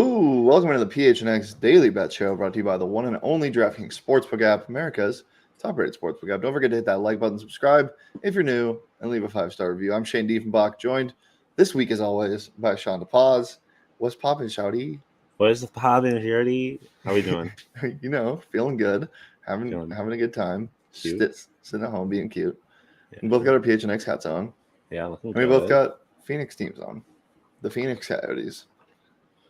Ooh, welcome into the PHNX Daily Bet Show, brought to you by the one and only DraftKings Sportsbook app, America's top-rated sportsbook app. Don't forget to hit that like button, subscribe if you're new, and leave a 5-star review. I'm Shane Diefenbach, joined this week, as always, by Shawn. What's poppin', Shouty? What is the poppin', Shorty? How we doing? Feeling good, having a good time, Cute. sitting at home, being cute. Yeah. We both got our PHNX hats on. Yeah, looking and we good. both got Phoenix teams on. The Phoenix Coyotes.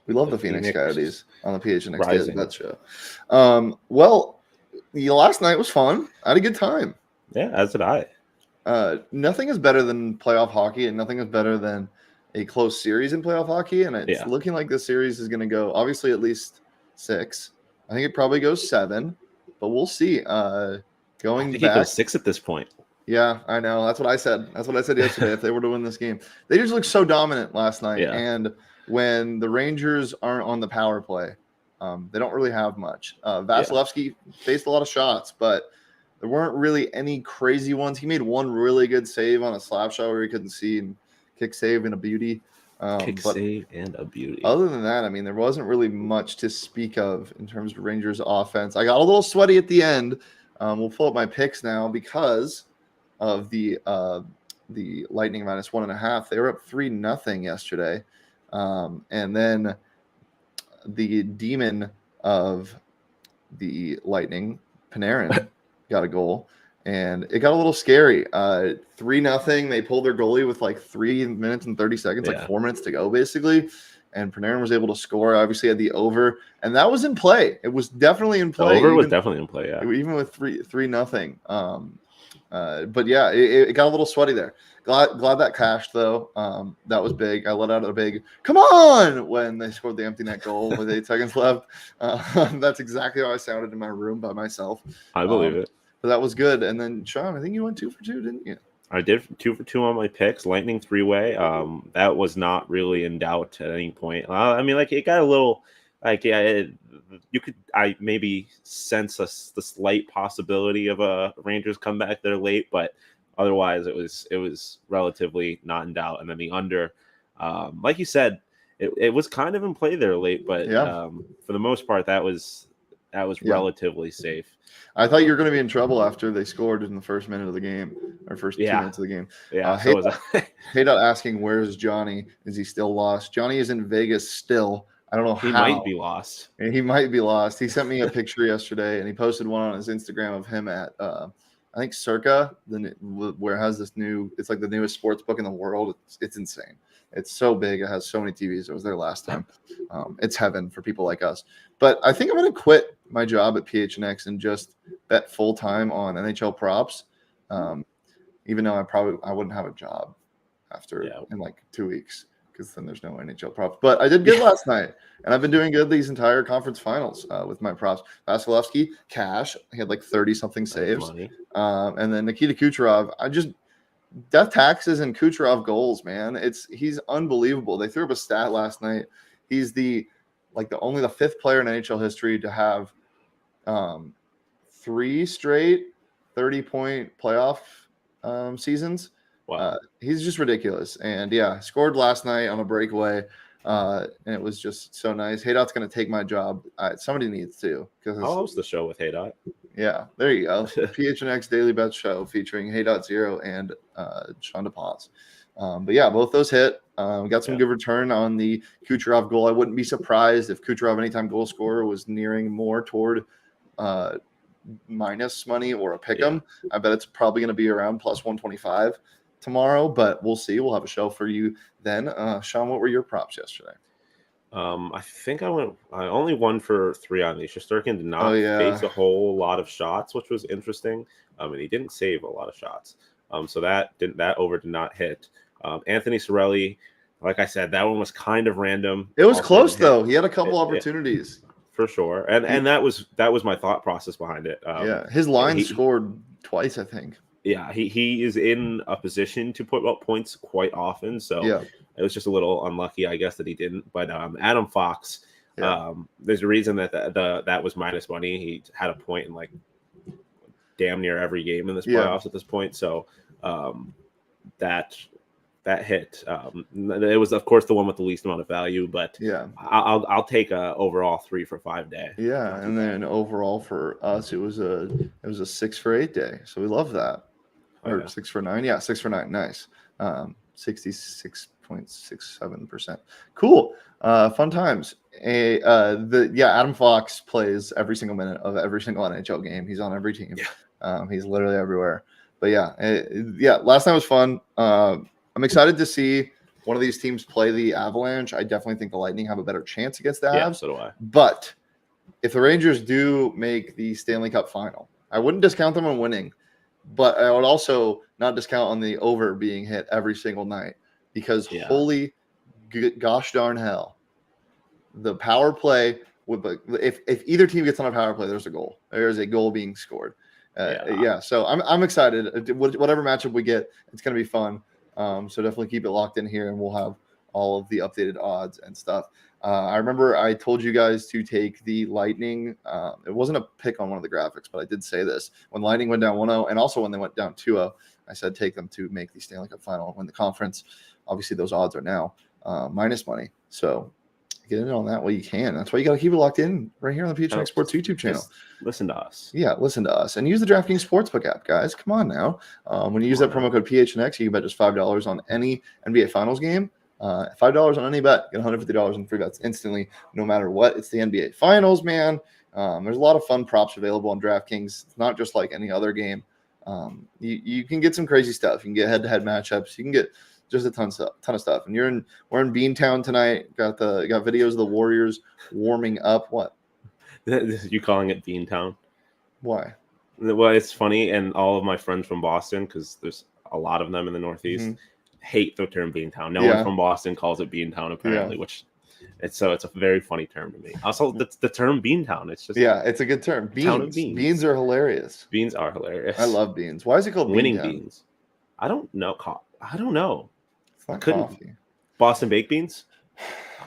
We love the Phoenix Coyotes on the PHNX Daily Bet Show. Last night was fun. I had a good time. Yeah, as did I. Nothing is better than playoff hockey, and nothing is better than a close series in playoff hockey. And it's looking like this series is going to go, obviously, at least 6. I think it probably goes 7, but we'll see. I think it goes 6 at this point. Yeah, I know. That's what I said. That's what I said yesterday. If they were to win this game, they just looked so dominant last night. Yeah. And when the Rangers aren't on the power play, they don't really have much. Vasilevsky faced a lot of shots, but there weren't really any crazy ones. He made one really good save on a slap shot where he couldn't see, and kick save and a beauty. Save and a beauty. Other than that, I mean, there wasn't really much to speak of in terms of Rangers offense. I got a little sweaty at the end. We'll pull up my picks now because of the Lightning minus 1.5. They were up 3-0 yesterday. And then the demon of the Lightning, Panarin, got a goal. And it got a little scary. 3-0. They pulled their goalie with like 3 minutes and 30 seconds, like 4 minutes to go, basically. And Panarin was able to score. Obviously, had the over. And that was in play. It was definitely in play. The over was definitely in play, yeah. Even with 3-0. But yeah, it got a little sweaty there. Glad that cashed, though. That was big. I let out a big "come on" when they scored the empty net goal with 8 seconds left. That's exactly how I sounded in my room by myself. I believe it. But that was good. And then, Shawn, I think you went 2 for 2, didn't you? I did 2 for 2 on my picks. Lightning 3-way. That was not really in doubt at any point. I mean, like, it got a little like, I maybe sense the slight possibility of a Rangers comeback there late, but otherwise it was relatively not in doubt. And then the under, like you said, it was kind of in play there late, but for the most part that was relatively safe. I thought you were going to be in trouble after they scored in the first minute of the game, or first 2 minutes of the game. Yeah. Haydout asking, where's Johnny? Is he still lost? Johnny is in Vegas still. I don't know how. He might be lost. He might be lost. He sent me a picture yesterday, and he posted one on his Instagram of him at, I think, Circa, where it has this it's like the newest sports book in the world. It's insane. It's so big. It has so many TVs. I was there last time. It's heaven for people like us. But I think I'm going to quit my job at PHNX and just bet full-time on NHL props, even though I wouldn't have a job in like 2 weeks, because then there's no NHL props. But I did good last night, and I've been doing good these entire conference finals with my props. Vasilevsky, cash. He had like 30-something saves. And then Nikita Kucherov, death taxes and Kucherov goals, man. He's unbelievable. They threw up a stat last night. He's only the 5th player in NHL history to have 3 straight 30-point playoff seasons. Wow. He's just ridiculous. And scored last night on a breakaway. And it was just so nice. Haydout's going to take my job. Somebody needs to. I'll host the show with Haydot. Yeah, there you go. PHNX Daily Bet Show featuring Hey.0 and Shawn DePaz. But yeah, both those hit. We got some good return on the Kucherov goal. I wouldn't be surprised if Kucherov, anytime goal scorer, was nearing more toward minus money or a pick 'em. I bet it's probably going to be around plus 125 tomorrow, but we'll see. We'll have a show for you then. Shawn, what were your props yesterday? I think I only 1 for 3 on these. Shesterkin did not face a whole lot of shots, which was interesting. And he didn't save a lot of shots. So that over did not hit. Anthony Cirelli, like I said, that one was kind of random. It was close though. He had a couple opportunities. For sure. And that was my thought process behind it. His line scored twice, I think. Yeah, he is in a position to put up points quite often. So it was just a little unlucky, I guess, that he didn't. But Adam Fox, there's a reason that was minus money. He had a point in like damn near every game in this playoffs at this point. So that that hit. It was, of course, the one with the least amount of value, but Yeah. I'll take a overall 3 for 5 day. Yeah, and then overall for us, it was a 6 for 8 day. So we love that. Oh, Or yeah. 6 for 9. Yeah, 6 for 9. Nice. 66.67%. Cool. Fun times. Adam Fox plays every single minute of every single NHL game. He's on every team. Yeah. He's literally everywhere. But last night was fun. I'm excited to see one of these teams play the Avalanche. I definitely think the Lightning have a better chance against the Avs. Yeah, so do I. But if the Rangers do make the Stanley Cup final, I wouldn't discount them on winning, but I would also not discount on the over being hit every single night because holy gosh darn hell, the power play would. If either team gets on a power play, there's a goal. There is a goal being scored. So I'm excited. Whatever matchup we get, it's going to be fun. So definitely keep it locked in here, and we'll have all of the updated odds and stuff. I remember I told you guys to take the Lightning. It wasn't a pick on one of the graphics, but I did say this. When Lightning went down 1-0, and also when they went down 2-0, I said take them to make the Stanley Cup final and win the conference. Obviously, those odds are now minus money. So get in on that while you can. That's why you got to keep it locked in right here on the PHNX Sports YouTube channel. Listen to us. Yeah, listen to us. And use the DraftKings Sportsbook app, guys. Come on now. When you use that promo code PHNX, you can bet just $5 on any NBA Finals game. $5 on any bet, get $150 in free bets instantly, no matter what. It's the NBA Finals, man. There's a lot of fun props available on DraftKings. It's not just like any other game. You can get some crazy stuff. You can get head-to-head matchups. You can get just a ton of stuff. And we're in Beantown tonight. Got videos of the Warriors warming up. What? You calling it Beantown? Why? Well, it's funny, and all of my friends from Boston, because there's a lot of them in the Northeast, hate the term Beantown. No one from Boston calls it Beantown, apparently, which it's a very funny term to me. Also, the term Beantown, it's just it's a good term. Beans. Beans are hilarious. Beans are hilarious. I love beans. Why is it called winning Beantown? beans? I don't know. It's not coffee. Boston baked beans.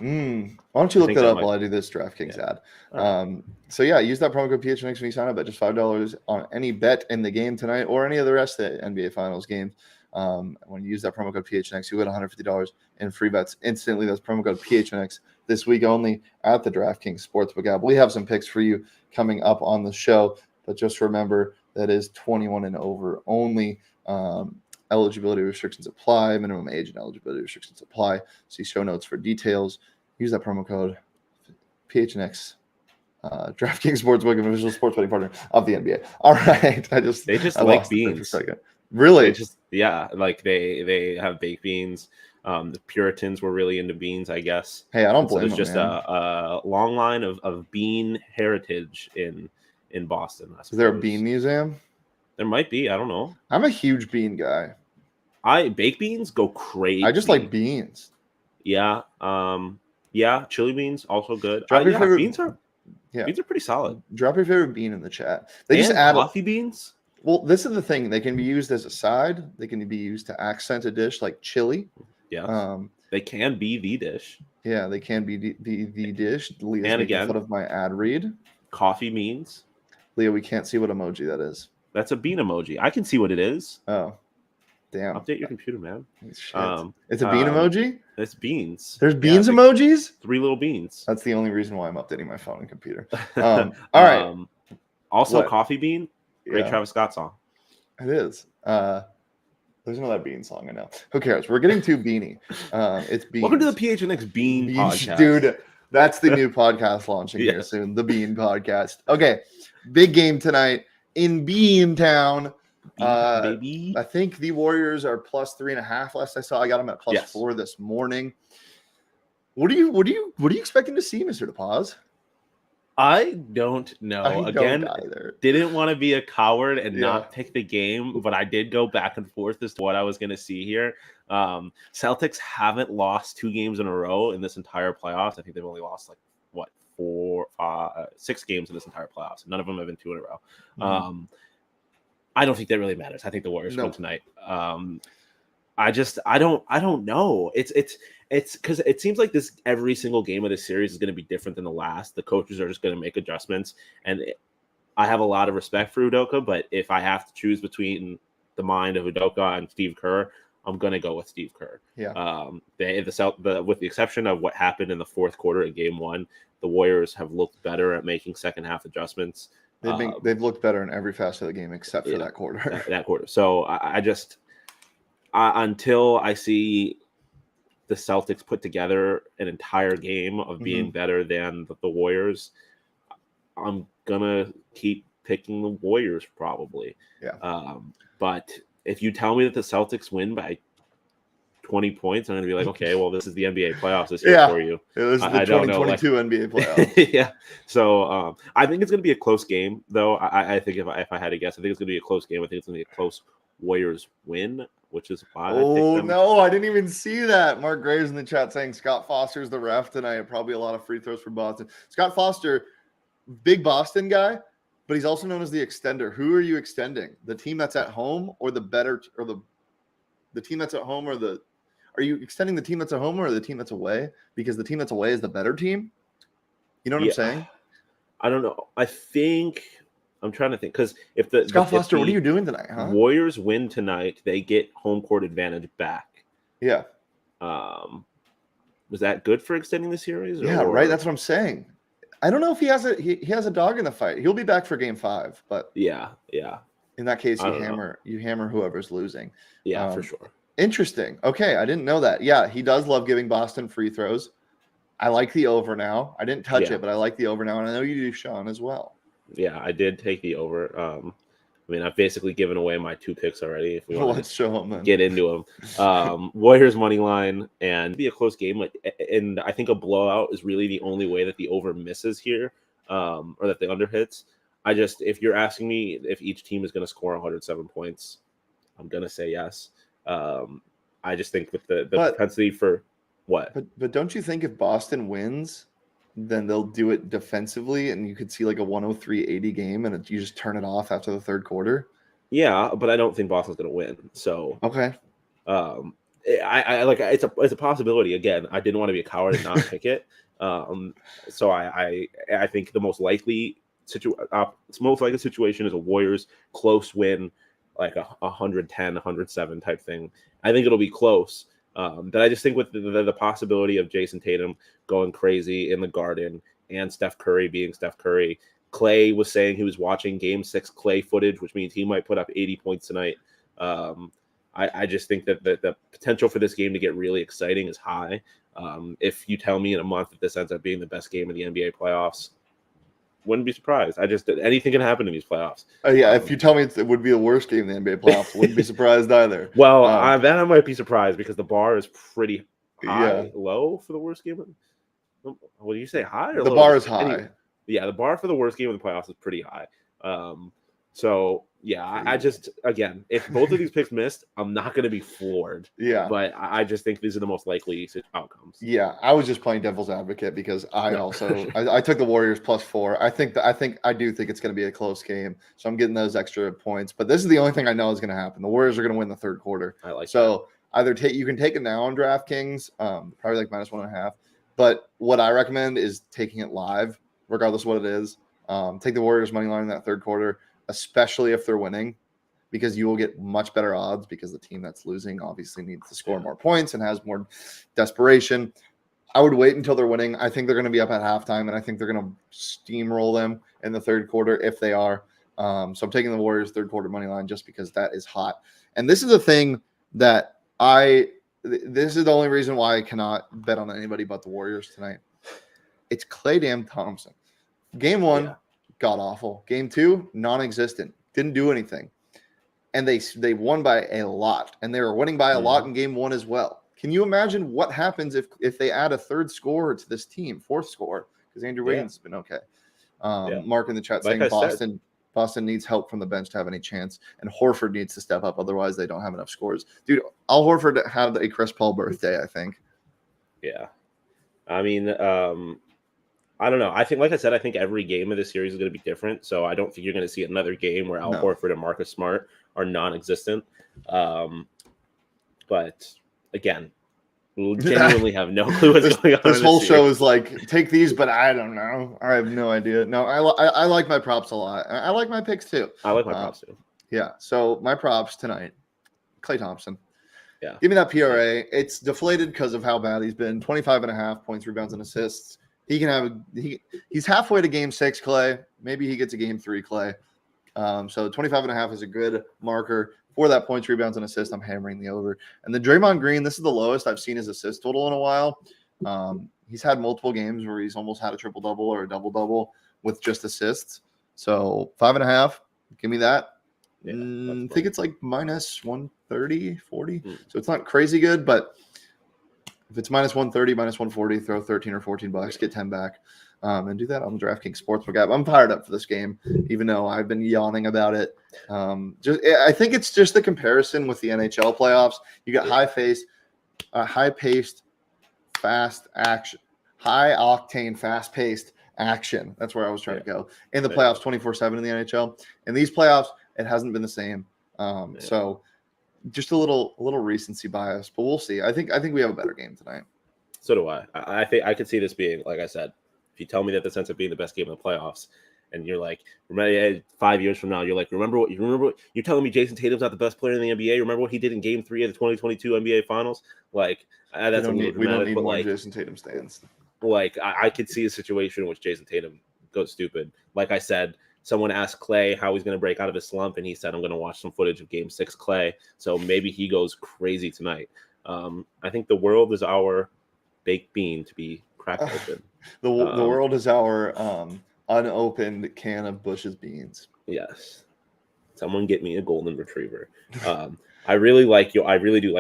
Why don't you look that up while I do this DraftKings ad? Use that promo code PHNX when you sign up at just $5 on any bet in the game tonight or any of the rest of the NBA Finals games. When you use that promo code PHNX, you get $150 in free bets instantly. That's promo code PHNX this week only at the DraftKings Sportsbook app. We have some picks for you coming up on the show, but just remember that is 21 and over only. Eligibility restrictions apply. Minimum age and eligibility restrictions apply. See show notes for details. Use that promo code PHNX. DraftKings Sportsbook, an official sports betting partner of the NBA. All right, they just like beans. For a second. Really? They have baked beans. The Puritans were really into beans, I guess. Hey, I don't blame them. There's just a long line of bean heritage in Boston. Is there a bean museum? There might be. I don't know. I'm a huge bean guy. Baked beans go crazy. I just like beans. Yeah. Chili beans also good. Beans are pretty solid. Drop your favorite bean in the chat. They just add coffee beans. Well, this is the thing. They can be used as a side. They can be used to accent a dish like chili. Yeah. They can be the dish. Yeah, they can be the dish. Leah's and again, fun of my ad read. Coffee beans. Leah, we can't see what emoji that is. That's a bean emoji. I can see what it is. Oh, damn. Update your computer, man. Shit. It's a bean emoji? It's beans. There's beans emojis? 3 little beans. That's the only reason why I'm updating my phone and computer. All right. Also, Coffee Bean. Great Travis Scott song. It is. There's another Bean song I know. Who cares? We're getting too beanie. It's Beans. Welcome to the PHNX Bean podcast. Dude, that's the new podcast launching here soon. The Bean podcast. Okay. Big game tonight in Beantown. Baby. I think the Warriors are plus 3.5 last I saw. I got them at plus 4 this morning. What are you expecting to see, Mr. DePaz? I don't know. Again, didn't want to be a coward and not pick the game, but I did go back and forth as to what I was going to see here. Celtics haven't lost 2 games in a row in this entire playoffs. I think they've only lost 6 games in this entire playoffs. None of them have been 2 in a row. Mm-hmm. I don't think that really matters. I think the Warriors win tonight. I don't know. It's because it seems like every single game of this series is going to be different than the last. The coaches are just going to make adjustments, and I have a lot of respect for Udoka. But if I have to choose between the mind of Udoka and Steve Kerr, I'm gonna go with Steve Kerr. Yeah. With the exception of what happened in the fourth quarter of Game 1, the Warriors have looked better at making second half adjustments. They've looked better in every facet of the game except for that quarter. That quarter. So until I see the Celtics put together an entire game of being better than the Warriors, I'm gonna keep picking the Warriors probably. Yeah. But if you tell me that the Celtics win by 20 points, I'm gonna be like, okay, well, this is the NBA playoffs this year for you. It was the 2022 NBA playoffs. Yeah. So I think it's gonna be a close game, though. I think if I had to guess, I think it's gonna be a close game. I think it's gonna be a close Warriors win, which is why no, I didn't even see that. Mark Graves in the chat saying Scott Foster's the ref tonight. Probably a lot of free throws for Boston. Scott Foster, big Boston guy, but he's also known as the extender. Who are you extending? The team that's at home or the team that's at home are you extending the team that's at home or the team that's away? Because the team that's away is the better team. You know what I'm saying? I don't know. I'm trying to think, because if Scott Foster, what are you doing tonight, huh? Warriors win tonight, they get home court advantage back. Yeah. Was that good for extending the series? Right. That's what I'm saying. I don't know if he has a dog in the fight. He'll be back for Game 5, but yeah. In that case, you hammer whoever's losing. Yeah, for sure. Interesting. Okay, I didn't know that. Yeah, he does love giving Boston free throws. I like the over now. I didn't touch it, but I like the over now, and I know you do, Shawn, as well. Yeah, I did take the over. I've basically given away my 2 picks already. If we want let's show them, then. Get into them. Warriors money line, and be a close game. And I think a blowout is really the only way that the over misses here, or that the under hits. If you're asking me if each team is going to score 107 points, I'm going to say yes. I just think with the propensity for what? But don't you think if Boston wins, then they'll do it defensively, and you could see like a 103-80 game, and you just turn it off after the third quarter? Yeah, but I don't think Boston's going to win. So okay, it's a possibility. Again, I didn't want to be a coward and not pick it. So I think the most likely situation is a Warriors close win, like a 110, 107 type thing. I think it'll be close. But I just think with the possibility of Jayson Tatum going crazy in the Garden and Steph Curry being Steph Curry, Klay was saying he was watching Game 6 Klay footage, which means he might put up 80 points tonight. I just think that the potential for this game to get really exciting is high. If you tell me in a month that this ends up being the best game of the NBA playoffs, wouldn't be surprised. Anything can happen in these playoffs. If you tell me it would be the worst game in the NBA playoffs, wouldn't be surprised either. Well, then I might be surprised because the bar is pretty high, low for the worst game. What do you say, high or the low? bar is high? Anyway, the bar for the worst game of the playoffs is pretty high. Again, if both of these picks missed, I'm not going to be floored. Yeah. But I just think these are the most likely outcomes. Yeah, I was just playing devil's advocate because I took the Warriors +4. I do think it's going to be a close game, so I'm getting those extra points. But this is the only thing I know is going to happen. The Warriors are going to win the third quarter. I like so that. Either you can take it now on DraftKings, probably like -1.5. But what I recommend is taking it live, regardless of what it is. Take the Warriors money line in that third quarter, especially if they're winning, because you will get much better odds because the team that's losing obviously needs to score more points and has more desperation. I would wait until they're winning. I think they're going to be up at halftime, and I think they're going to steamroll them in the third quarter if they are. So I'm taking the Warriors third quarter money line just because that is hot. And this is the thing that this is the only reason why I cannot bet on anybody but the Warriors tonight. It's Klay Thompson. Game 1, god awful. Game 2, non-existent. Didn't do anything. And they won by a lot. And they were winning by a lot in Game 1 as well. Can you imagine what happens if they add a third scorer to this team, fourth scorer? Because Andrew Wiggins has been okay. Mark in the chat saying Boston needs help from the bench to have any chance, and Horford needs to step up. Otherwise, they don't have enough scores. Dude, Al Horford had a Chris Paul birthday, I think. Yeah. I mean, I don't know. I think, like I said, I think every game of this series is going to be different. So I don't think you're going to see another game where Al Horford and Marcus Smart are non-existent. But again, we genuinely have no clue what's going on. This whole show is like, take these, but I don't know. I have no idea. No, I like my props a lot. I like my picks too. I like my props too. Yeah. So my props tonight, Klay Thompson. Yeah. Give me that PRA. It's deflated because of how bad he's been. 25.5 points, rebounds, and assists. He can have he's halfway to game 6, Klay. Maybe he gets a game 3, Klay. So 25.5 is a good marker for that points, rebounds, and assists. I'm hammering the over. And the Draymond Green, this is the lowest I've seen his assist total in a while. He's had multiple games where he's almost had a triple-double or a double-double with just assists. So 5.5, give me that. Yeah, I think it's like minus 130, 40. So it's not crazy good, but if it's minus 130, minus 140, throw 13 or 14 bucks, get 10 back, and do that on the DraftKings Sportsbook app. I'm fired up for this game, even though I've been yawning about it. I think it's just the comparison with the NHL playoffs. You got high-paced, fast action, high-octane, fast-paced action. That's where I was trying to go. In the playoffs, 24/7 in the NHL. In these playoffs, it hasn't been the same. So just a little recency bias, but we'll see. I think we have a better game tonight. So do I. I think I could see this being, like I said, if you tell me that this ends up being the best game of the playoffs, and you're like, remember 5 years from now, you're like, remember what you're telling me Jayson Tatum's not the best player in the NBA? Remember what he did in Game 3 of the 2022 NBA Finals? Like, that's we don't need more like, Jayson Tatum stands. Like, I could see a situation in which Jayson Tatum goes stupid. Like I said, someone asked Klay how he's going to break out of his slump, and he said, I'm going to watch some footage of Game 6 Klay. So maybe he goes crazy tonight. I think the world is our baked bean to be cracked open. The world is our unopened can of Bush's beans. Yes. Someone get me a golden retriever. I really do like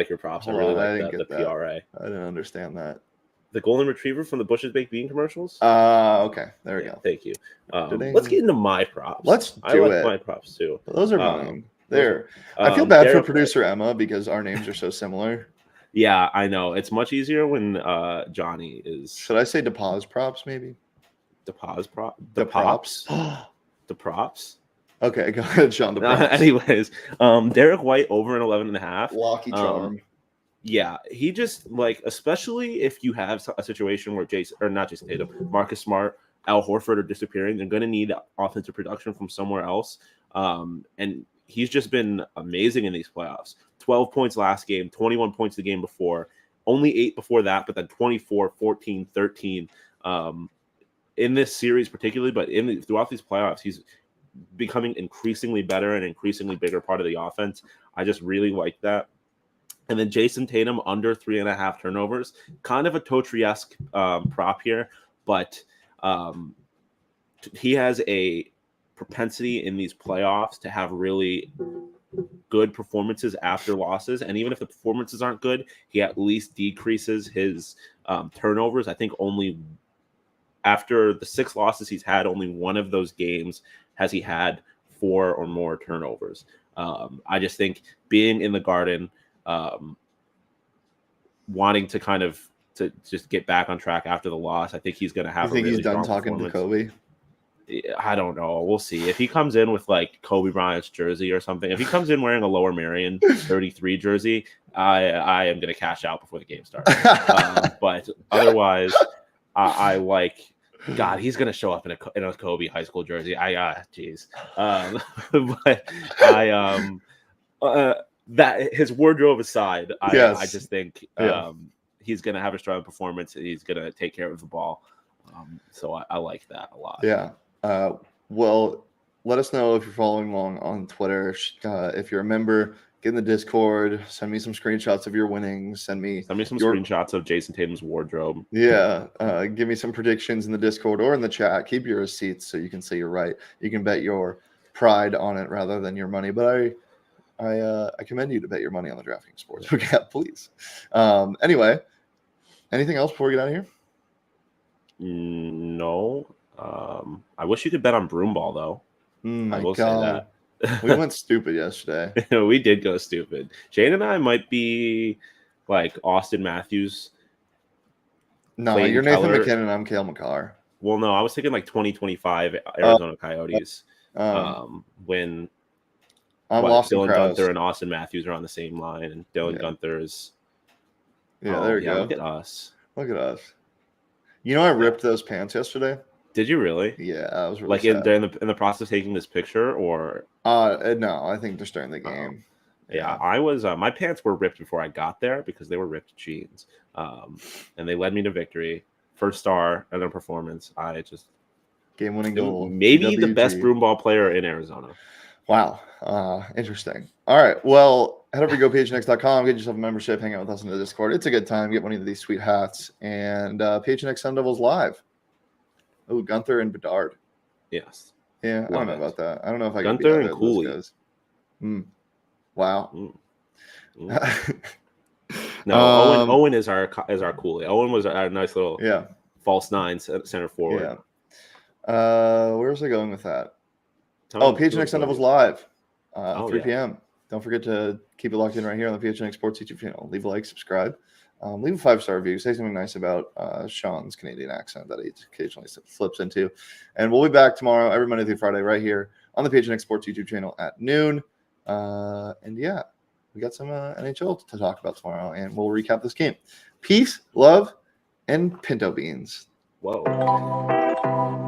your props. I really like the PRA. I didn't understand that. The golden retriever from the Bush's Baked Bean commercials? Okay. There we go. Thank you. Let's get into my props. I like my props too. Those are mine. There. I feel bad for producer Emma because our names are so similar. Yeah, I know. It's much easier when Johnny is. Should I say DePaz props maybe? DePaz prop? The props? The props? Okay, go ahead, Shawn. The props. Anyways, Derek White over an 11.5. Lucky charm. Yeah, he just, like, especially if you have a situation where not Jayson Tatum, Marcus Smart, Al Horford are disappearing, they're going to need offensive production from somewhere else. And he's just been amazing in these playoffs. 12 points last game, 21 points the game before, only 8 before that, but then 24, 14, 13 in this series particularly, but throughout these playoffs, he's becoming increasingly better and increasingly bigger part of the offense. I just really like that. And then Jayson Tatum under 3.5 turnovers, kind of a Totri-esque prop here, but he has a propensity in these playoffs to have really good performances after losses. And even if the performances aren't good, he at least decreases his turnovers. I think only after the 6 losses he's had, only one of those games has he had 4 or more turnovers. I just think being in the Garden, wanting to kind of to just get back on track after the loss, I think he's going to have. You think he's done talking to Kobe? I don't know. We'll see. If he comes in with like Kobe Bryant's jersey or something, if he comes in wearing a Lower Merion 33 jersey, I am going to cash out before the game starts. But otherwise, I like. God, he's going to show up in a Kobe high school jersey. Jeez. But that his wardrobe aside, I just think he's going to have a strong performance. He's going to take care of the ball. So I like that a lot. Yeah. Well, let us know if you're following along on Twitter. If you're a member, get in the Discord. Send me some screenshots of your winnings. Send me some screenshots of Jayson Tatum's wardrobe. Yeah. Give me some predictions in the Discord or in the chat. Keep your receipts so you can say you're right. You can bet your pride on it rather than your money. But I commend you to bet your money on the DraftKings Sportsbook app, please. Anyway, anything else before we get out of here? No. I wish you could bet on Broomball though. I will say that. We went stupid yesterday. We did go stupid. Jane and I might be like Austin Matthews. No, you're Nathan McKinnon. I'm Cale Makar. Well, no, I was thinking like 2025 Arizona Coyotes. When Dylan Gunther and Austin Matthews are on the same line, and Dylan Gunther is. Yeah, there you go. Look at us. Look at us. You know, I ripped those pants yesterday. Did you really? Yeah, I was really like in the process of taking this picture, or no, I think just during the game. Yeah, I was. My pants were ripped before I got there because they were ripped jeans, and they led me to victory. First star and their performance. I just game-winning goal. Maybe the best GWG. broom ball player in Arizona. Wow. Interesting. All right. Well, head over to gophnx.com, get yourself a membership, hang out with us in the Discord. It's a good time. Get one of these sweet hats. And PHNX Sun Devils live. Oh, Gunther and Bedard. Yes. Yeah, I don't know about that. I don't know if I can Gunther beat and Cooley. those guys. Wow. No, Owen is our Cooley. Owen was our nice little false nine center forward. Yeah. Where was I going with that? PHNX Sun Devils live, 3 p.m. Don't forget to keep it locked in right here on the PHNX Sports YouTube channel. Leave a like, subscribe, leave a 5-star review. Say something nice about Shawn's Canadian accent that he occasionally flips into. And we'll be back tomorrow, every Monday through Friday, right here on the PHNX Sports YouTube channel at noon. And yeah, we got some NHL to talk about tomorrow, and we'll recap this game. Peace, love, and pinto beans. Whoa.